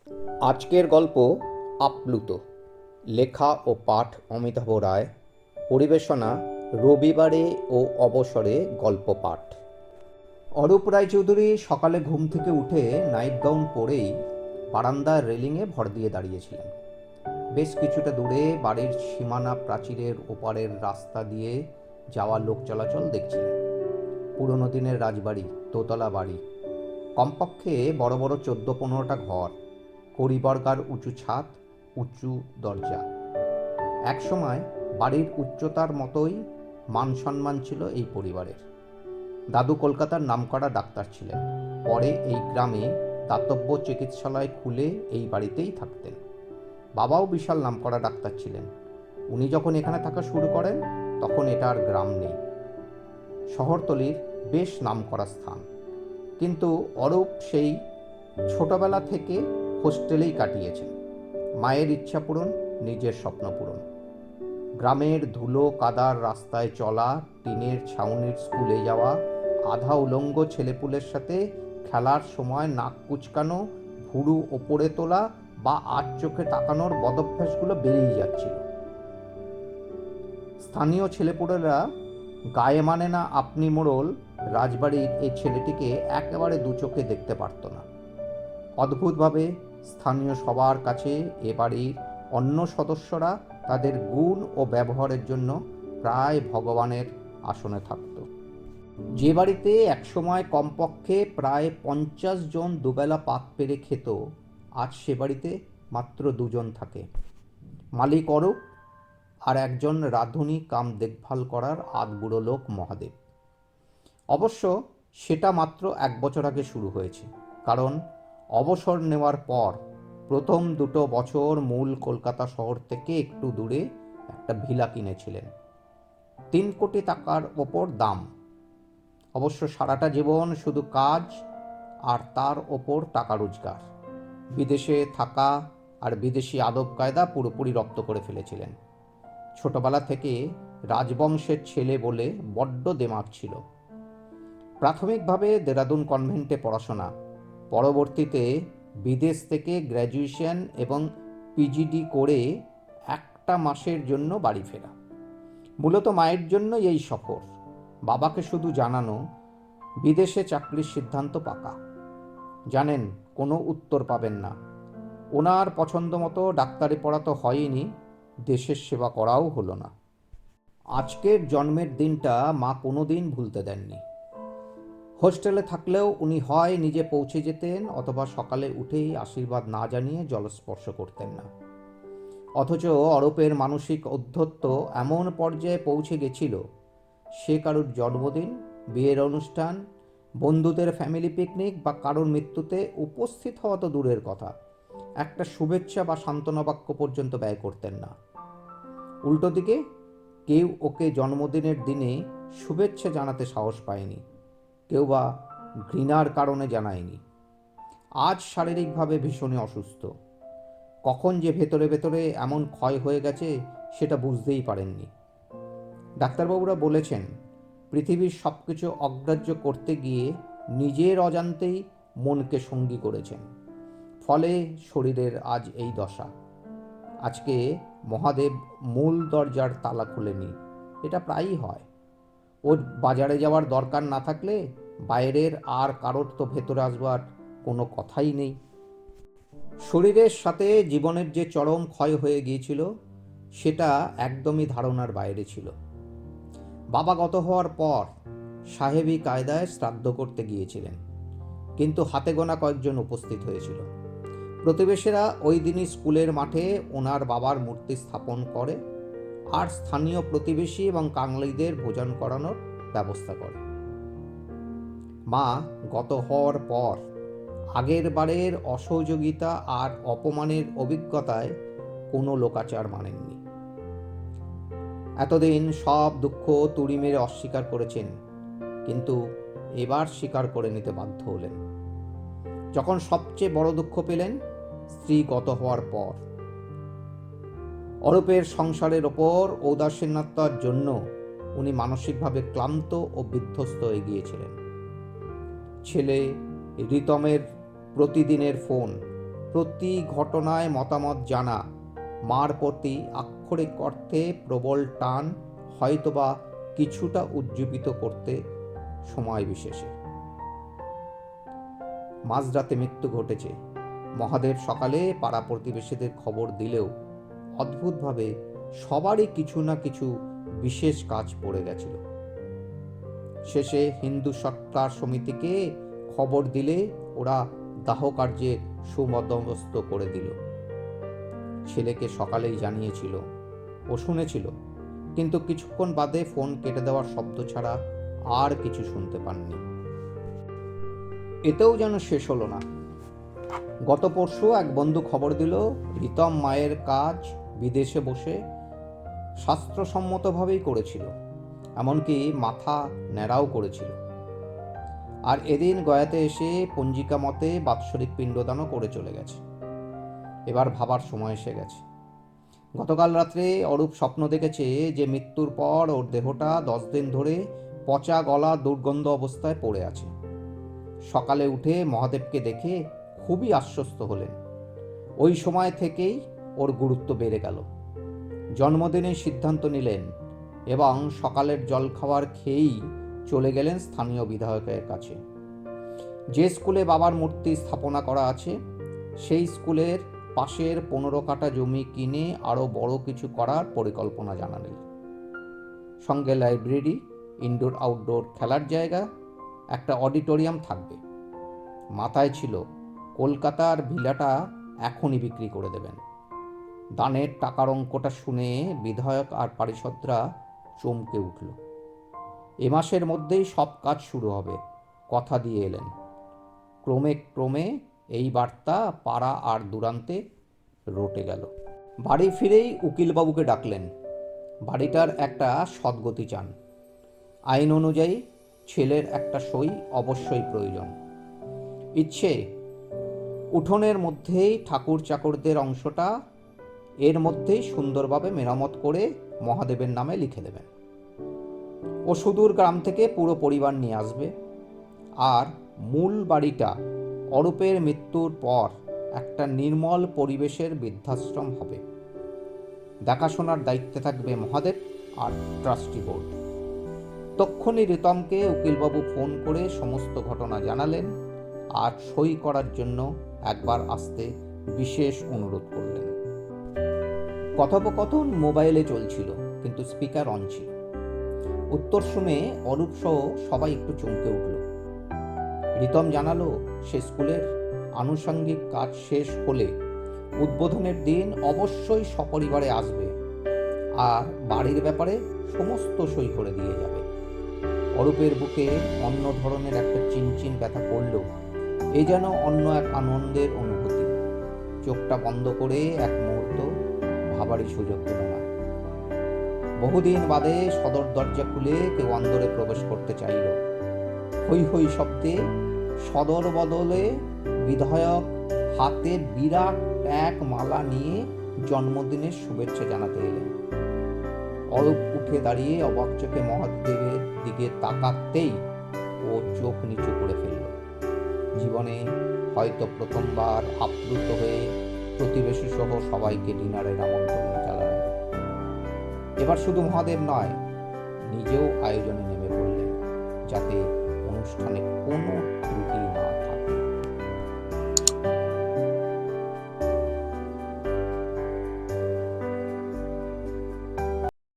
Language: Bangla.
আজকের গল্প আপ্লুত। লেখা ও পাঠ অমিতাভ রায়। পরিবেশনা রবিবারে ও অবসরে গল্প পাঠ। অরূপ রায়চৌধুরী সকালে ঘুম থেকে উঠে নাইট গাউন পরেই বারান্দার রেলিংয়ে ভর দিয়ে দাঁড়িয়েছিলেন। বেশ কিছুটা দূরে বাড়ির সীমানা প্রাচীরের ওপারের রাস্তা দিয়ে যাওয়া লোক চলাচল দেখছিলেন। পুরনো দিনের রাজবাড়ি, দোতলা বাড়ি, কমপক্ষে বড় বড় 14-15টা ঘর, কড়িবর্গার উঁচু ছাদ, উঁচু দরজা। একসময় বাড়ির উচ্চতার মতোই মান সম্মান ছিল এই পরিবারের। দাদু কলকাতার নামকরা ডাক্তার ছিলেন। পরে এই গ্রামে দাতব্য চিকিৎসালয় খুলে এই বাড়িতেই থাকতেন। বাবাও বিশাল নামকরা ডাক্তার ছিলেন। উনি যখন এখানে থাকা শুরু করেন তখন এটা আর গ্রাম নেই, শহরতলির বেশ নামকরা স্থান। কিন্তু অরূপ সেই ছোটবেলা থেকে হোস্টেলেই কাটিয়েছেন। মায়ের ইচ্ছা পূরণ, নিজের স্বপ্ন পূরণ। গ্রামের ধুলো কাদার রাস্তায় চলা, টিনের ছাউনির স্কুলে যাওয়া, আধা উলঙ্গ ছেলেপুলের সাথে খেলার সময় নাক কুচকানো, ভুরু ওপরে তোলা বা আট চোখে তাকানোর বদভ্যাসগুলো বেড়েই যাচ্ছিল। স্থানীয় ছেলেপুলেরা গায়ে মানে না আপনি মোড়ল রাজবাড়ির এই ছেলেটিকে একেবারে দু চোখে দেখতে পারত না। অদ্ভুতভাবে স্থানীয় সবার কাছে এ বাড়ির অন্য সদস্যরা তাদের গুণ ও ব্যবহারের জন্য প্রায় ভগবানের আসনে থাকত। যে বাড়িতে একসময় কমপক্ষে প্রায় 50 জন দুবেলা পাত পেরে খেত, আজ সে বাড়িতে মাত্র 2 জন থাকে। মালিক অরূপ আর একজন রাঁধুনি কাম দেখভাল করার আধবুড়ো লোক মহাদেব। অবশ্য সেটা মাত্র 1 বছর আগে শুরু হয়েছে, কারণ অবসর নেওয়ার পর প্রথম 2 বছর মূল কলকাতা শহর থেকে একটু দূরে একটা ভিলা কিনেছিলেন। 3 কোটি টাকার ওপর দাম। অবশ্য সারাটা জীবন শুধু কাজ আর তার ওপর টাকা রোজগার। বিদেশে থাকা আর বিদেশি আদব কায়দা পুরোপুরি রপ্ত করে ফেলেছিলেন। ছোটবেলা থেকে রাজবংশের ছেলে বলে বড্ড দেমাগ ছিল। প্রাথমিকভাবে দেরাদুন কনভেন্টে পড়াশোনা, পরবর্তীতে বিদেশ থেকে গ্র্যাজুয়েশন এবং পিজিডি করে 1 মাসের জন্য বাড়ি ফেরা। মূলত মায়ের জন্য এই সফর। বাবাকে শুধু জানানো বিদেশে চাকরির সিদ্ধান্ত পাকা। জানেন কোনো উত্তর পাবেন না। ওনার পছন্দ মতো ডাক্তারি পড়া তো হয়নি, দেশের সেবা করাও হলো না। আজকের জন্মের দিনটা মা কোনোদিন ভুলতে দেননি। হোস্টেলে থাকলেও উনি হয় নিজে পৌঁছে যেতেন অথবা সকালে উঠেই আশীর্বাদ না জানিয়ে জলস্পর্শ করতেন না। অথচ অরূপের মানসিক ঔদ্ধত্য এমন পর্যায়ে পৌঁছে গেছিল, সে কারোর জন্মদিন, বিয়ের অনুষ্ঠান, বন্ধুদের ফ্যামিলি পিকনিক বা কারোর মৃত্যুতে উপস্থিত হওয়া তো দূরের কথা, একটা শুভেচ্ছা বা সান্ত্বনা বাক্য পর্যন্ত ব্যয় করতেন না। উল্টো দিকে কেউ ওকে জন্মদিনের দিনে শুভেচ্ছা জানাতে সাহস পায়নি, কেউ বা ঘৃণার কারণে জানায়নি। আজ শারীরিকভাবে ভীষণই অসুস্থ। কখন যে ভেতরে ভেতরে এমন ক্ষয় হয়ে গেছে সেটা বুঝতেই পারেননি। ডাক্তারবাবুরা বলেছেন পৃথিবীর সব কিছু অগ্রাহ্য করতে গিয়ে নিজের অজান্তেই মনকে সঙ্গী করেছেন, ফলে শরীরের আজ এই দশা। আজকে মহাদেব মূল দরজার তালা খুলেনি, এটা প্রায়ই হয়। ওর বাজারে যাওয়ার দরকার না থাকলে বাইরের আর কারোর তো ভেতরে আসবার কোনো কথাই নেই। শরীরের সাথে জীবনের যে চরম ক্ষয় হয়ে গিয়েছিল সেটা একদমই ধারণার বাইরে ছিল। বাবা গত হওয়ার পর সাহেবী কায়দায় শ্রাদ্ধ করতে গিয়েছিলেন, কিন্তু হাতে গোনা কয়েকজন উপস্থিত হয়েছিল। প্রতিবেশীরা ওই দিনই স্কুলের মাঠে ওনার বাবার মূর্তি স্থাপন করে আর স্থানীয় প্রতিবেশী এবং কাঙালিদের ভোজন করানোর ব্যবস্থা করে। মা গত হওয়ার পর আগের বারের অসহযোগিতা আর অপমানের অভিজ্ঞতায় কোনো লোকাচার মানেননি। এতদিন সব দুঃখ তুড়ি মেরে অস্বীকার করেছেন, কিন্তু এবার স্বীকার করে নিতে বাধ্য হলেন। যখন সবচেয়ে বড় দুঃখ পেলেন স্ত্রী গত হওয়ার পর। অরূপের সংসারের ওপর ঔদাসীন্যতার জন্য উনি মানসিকভাবে ক্লান্ত ও বিধ্বস্ত হয়ে গিয়েছিলেন। ছেলে রিতমের প্রতিদিনের ফোন, প্রতি ঘটনায় মতামত জানা, মার প্রতি আক্ষরিক অর্থে প্রবল টান হয়তোবা কিছুটা উজ্জীবিত করতে সময় বিশেষে। মাঝরাতে মৃত্যু ঘটেছে। মহাদেব সকালে পাড়া প্রতিবেশীদের খবর দিলেও অদ্ভুতভাবে সবারই কিছু না কিছু বিশেষ কাজ পড়ে গেছিল। শেষে হিন্দু সৎকার সমিতিকে খবর দিলে ওরা দাহ কার্যের সুবন্দোবস্ত করে দিল। ছেলেকে সকালেই জানিয়েছিল, ও শুনেছিল, কিন্তু কিছুক্ষণ বাদে ফোন কেটে দেওয়ার শব্দ ছাড়া আর কিছু শুনতে পাননি। এতেও যেন শেষ হলো না। গত পরশু এক বন্ধু খবর দিল, রিতম মায়ের কাজ বিদেশে বসে শাস্ত্রসম্মতভাবেই করেছিল, এমনকি মাথা ন্যাড়াও করেছিল। আর এদিন গয়াতে এসে পঞ্জিকা মতে বাৎসরিক পিণ্ডদানও করে চলে গেছে। এবার ভাবার সময় এসে গেছে। গতকাল রাত্রে অরূপ স্বপ্ন দেখেছে যে মৃত্যুর পর ওর দেহটা 10 দিন ধরে পচা গলা দুর্গন্ধ অবস্থায় পড়ে আছে। সকালে উঠে মহাদেবকে দেখে খুবই আশ্বস্ত হলেন। ওই সময় থেকেই ওর গুরুত্ব বেড়ে গেল। জন্মদিনের সিদ্ধান্ত নিলেন এবং সকালের জলখাবার খেয়েই চলে গেলেন স্থানীয় বিধায়কের কাছে। যে স্কুলে বাবার মূর্তি স্থাপনা করা আছে সেই স্কুলের পাশের 15 কাঠা জমি কিনে আরও বড় কিছু করার পরিকল্পনা জানালেন। সঙ্গে লাইব্রেরি, ইনডোর আউটডোর খেলার জায়গা, একটা অডিটোরিয়াম থাকবে। মাথায় ছিল কলকাতার ভিলাটা এখনই বিক্রি করে দেবেন। দানের টাকার অঙ্কটা শুনে বিধায়ক আর পারিষদরা চমকে উঠল। এ মাসের মধ্যেই সব কাজ শুরু হবে কথা দিয়ে এলেন। ক্রমে ক্রমে এই বার্তা পাড়া আর দূরান্তে রটে গেল। বাড়ি ফিরেই উকিলবাবুকে ডাকলেন। বাড়িটার একটা সদ্গতি চান। আইন অনুযায়ী ছেলের একটা সই অবশ্যই প্রয়োজন। ইচ্ছে উঠোনের মধ্যেই ঠাকুর চাকরদের অংশটা এর মধ্যেই সুন্দরভাবে মেরামত করে মহাদেবের নামে লিখে দেবেন। ও সুদূর গ্রাম থেকে পুরো পরিবার নিয়ে আসবে। আর মূল বাড়িটা অরূপের মৃত্যুর পর একটা নির্মল পরিবেশের বৃদ্ধাশ্রম হবে। দেখাশোনার দায়িত্বে থাকবে মহাদেব আর ট্রাস্টি বোর্ড। তক্ষুনি রিতমকে উকিলবাবু ফোন করে সমস্ত ঘটনা জানালেন আর সই করার জন্য একবার আসতে বিশেষ অনুরোধ করলেন। কথোপকথন মোবাইলে চলছিল, কিন্তু স্পিকার অন ছিল। উত্তর শুনে অরূপ সহ সবাই একটু চমকে উঠল। রিতম জানালো সে স্কুলের আনুষঙ্গিক কাজ শেষ হলে উদ্বোধনের দিন অবশ্যই সপরিবারে আসবে আর বাড়ির ব্যাপারে সমস্ত সই করে দিয়ে যাবে। অরূপের বুকে অন্য ধরনের একটা চিনচিন ব্যথা পড়ল। এ যেন অন্য এক আনন্দের অনুভূতি। চোখটা বন্ধ করে এক মুহূর্ত ভাবারই সুযোগ পেল না। বহুদিন বাদে সদর দরজা খুলে কেউ অন্দরে প্রবেশ করতে চাইল। হৈ হৈ শব্দে সদর বদলে বিধায়ক হাতে বিরাট এক মালা নিয়ে জন্মদিনের শুভেচ্ছা জানাতে এলেন। অরূপ উঠে দাঁড়িয়ে অবাক চোখে মহাদেবের দিকে তাকাতেই ও চোখ নিচু করে ফেলল। জীবনে হয়তো প্রথমবার আপ্লুত হয়ে প্রতিবেশী সহ সবাইকে ডিনারের আমন্ত্রণ জানালেন। এবার শুধু মহাদেব নয়, নিজেও আয়োজনে নেমে পড়লেন যাতে অনুষ্ঠানে কোনো ত্রুটি না